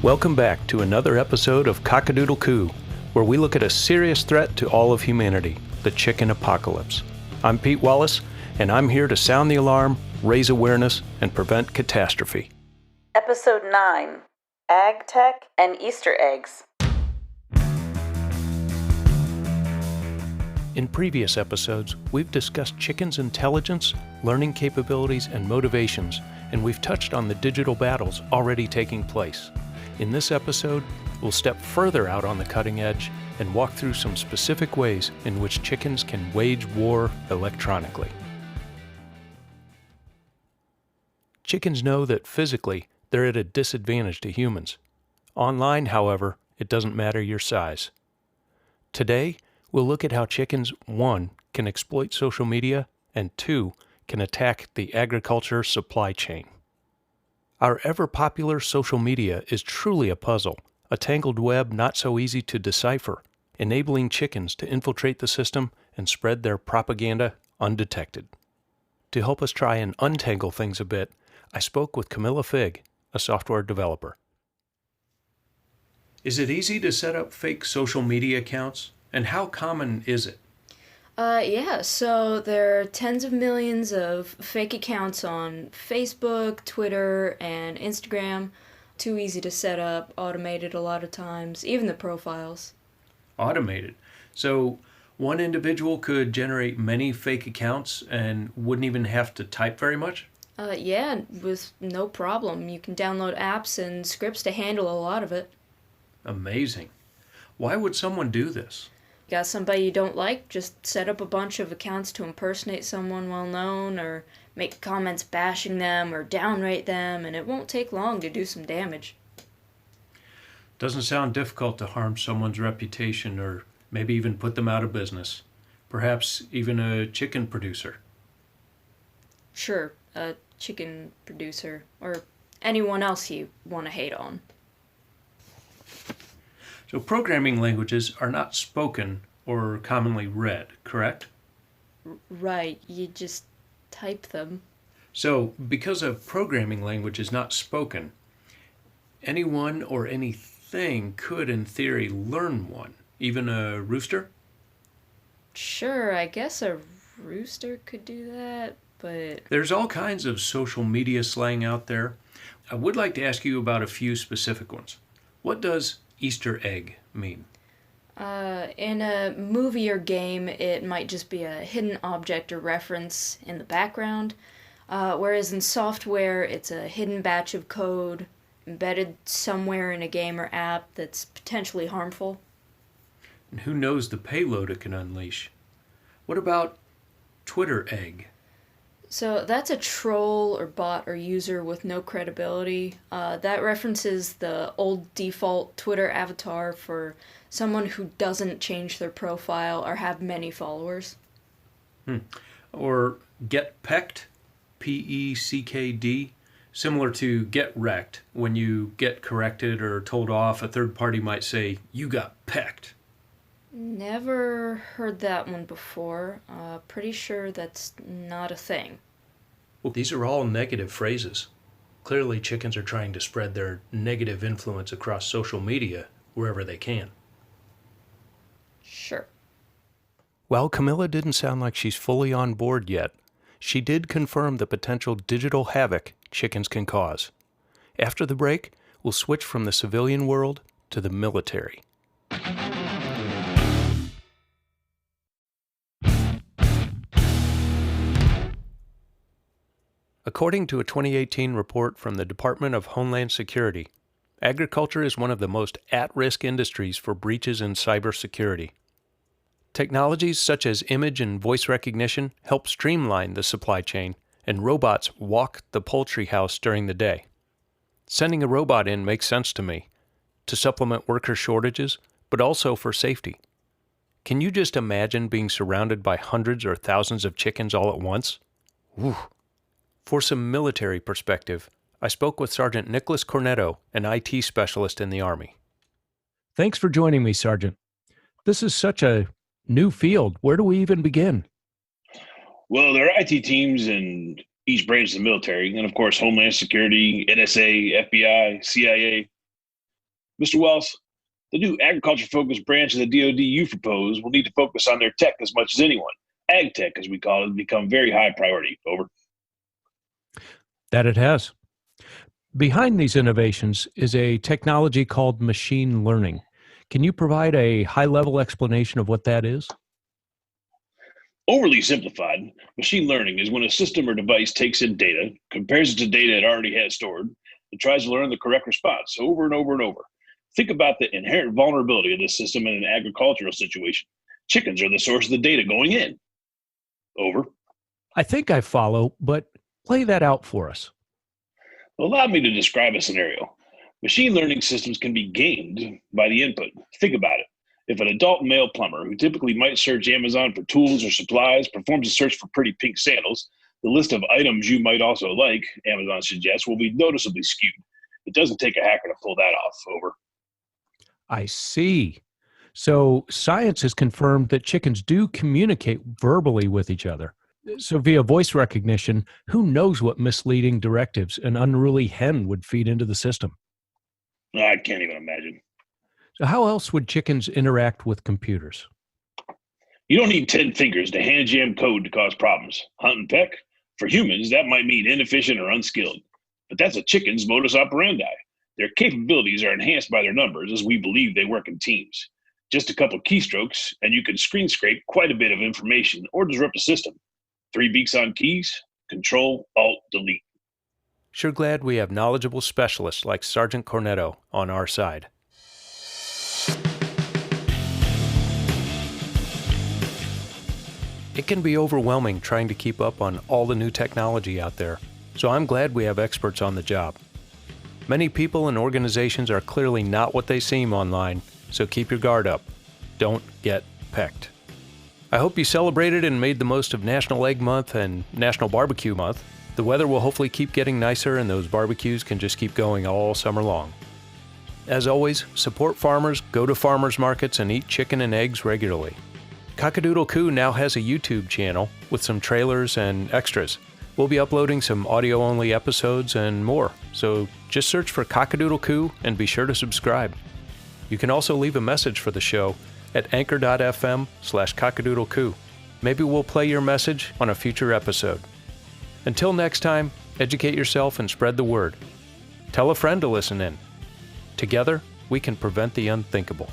Welcome back to another episode of Cockadoodle Coo, where we look at a serious threat to all of humanity, the chicken apocalypse. I'm Pete Wallace, and I'm here to sound the alarm, raise awareness, and prevent catastrophe. Episode 9, AgTech and Easter Eggs. In previous episodes, we've discussed chickens' intelligence, learning capabilities, and motivations, and we've touched on the digital battles already taking place. In this episode, we'll step further out on the cutting edge and walk through some specific ways in which chickens can wage war electronically. Chickens know that physically they're at a disadvantage to humans. Online, however, it doesn't matter your size. Today, we'll look at how chickens, 1, can exploit social media, and 2, can attack the agriculture supply chain. Our ever-popular social media is truly a puzzle, a tangled web not so easy to decipher, enabling chickens to infiltrate the system and spread their propaganda undetected. To help us try and untangle things a bit, I spoke with Camilla Fig, a software developer. Is it easy to set up fake social media accounts? And how common is it? So there are tens of millions of fake accounts on Facebook, Twitter, and Instagram. Too easy to set up, automated a lot of times, even the profiles. Automated. So one individual could generate many fake accounts and wouldn't even have to type very much? With no problem. You can download apps and scripts to handle a lot of it. Amazing. Why would someone do this? Got somebody you don't like, just set up a bunch of accounts to impersonate someone well-known, or make comments bashing them, or downrate them, and it won't take long to do some damage. Doesn't sound difficult to harm someone's reputation or maybe even put them out of business. Perhaps even a chicken producer. Sure, a chicken producer, or anyone else you want to hate on. So programming languages are not spoken or commonly read, correct? Right, you just type them. So because a programming language is not spoken, anyone or anything could, in theory, learn one, even a rooster? Sure, I guess a rooster could do that, but... There's all kinds of social media slang out there. I would like to ask you about a few specific ones. What does Easter egg mean? In a movie or game, it might just be a hidden object or reference in the background, whereas in software, it's a hidden batch of code embedded somewhere in a game or app that's potentially harmful. And who knows the payload it can unleash? What about Twitter egg? So that's a troll or bot or user with no credibility. That references the old default Twitter avatar for someone who doesn't change their profile or have many followers. Or get pecked, P-E-C-K-D, similar to get wrecked. When you get corrected or told off, a third party might say, "You got pecked." Never heard that one before. Pretty sure that's not a thing. Well, these are all negative phrases. Clearly, chickens are trying to spread their negative influence across social media wherever they can. Sure. While Camilla didn't sound like she's fully on board yet, she did confirm the potential digital havoc chickens can cause. After the break, we'll switch from the civilian world to the military. According to a 2018 report from the Department of Homeland Security, agriculture is one of the most at-risk industries for breaches in cybersecurity. Technologies such as image and voice recognition help streamline the supply chain, and robots walk the poultry house during the day. Sending a robot in makes sense to me, to supplement worker shortages, but also for safety. Can you just imagine being surrounded by hundreds or thousands of chickens all at once? Whew. For some military perspective, I spoke with Sergeant Nicholas Cornetto, an IT specialist in the Army. Thanks for joining me, Sergeant. This is such a new field. Where do we even begin? Well, there are IT teams in each branch of the military, and of course, Homeland Security, NSA, FBI, CIA. Mr. Wells, the new agriculture-focused branch of the DoD you propose will need to focus on their tech as much as anyone. AgTech, as we call it, has become very high priority. Over. That it has. Behind these innovations is a technology called machine learning. Can you provide a high-level explanation of what that is? Overly simplified, machine learning is when a system or device takes in data, compares it to data it already has stored, and tries to learn the correct response over and over and over. Think about the inherent vulnerability of this system in an agricultural situation. Chickens are the source of the data going in. Over. I think I follow, but play that out for us. Allow me to describe a scenario. Machine learning systems can be gamed by the input. Think about it. If an adult male plumber, who typically might search Amazon for tools or supplies, performs a search for pretty pink sandals, the list of items you might also like, Amazon suggests, will be noticeably skewed. It doesn't take a hacker to pull that off. Over. I see. So science has confirmed that chickens do communicate verbally with each other. So via voice recognition, who knows what misleading directives an unruly hen would feed into the system? I can't even imagine. So how else would chickens interact with computers? You don't need 10 fingers to hand jam code to cause problems. Hunt and peck? For humans, that might mean inefficient or unskilled. But that's a chicken's modus operandi. Their capabilities are enhanced by their numbers, as we believe they work in teams. Just a couple keystrokes, and you can screen scrape quite a bit of information or disrupt a system. 3 beaks on keys, Control, Alt, Delete. Sure glad we have knowledgeable specialists like Sergeant Cornetto on our side. It can be overwhelming trying to keep up on all the new technology out there, so I'm glad we have experts on the job. Many people and organizations are clearly not what they seem online, so keep your guard up. Don't get pecked. I hope you celebrated and made the most of National Egg Month and National Barbecue Month. The weather will hopefully keep getting nicer and those barbecues can just keep going all summer long. As always, support farmers, go to farmers markets, and eat chicken and eggs regularly. Cockadoodle Coo now has a YouTube channel with some trailers and extras. We'll be uploading some audio-only episodes and more, so just search for Cockadoodle Coo and be sure to subscribe. You can also leave a message for the show at anchor.fm/cockadoodlecoo. Maybe we'll play your message on a future episode. Until next time, educate yourself and spread the word. Tell a friend to listen in. Together, we can prevent the unthinkable.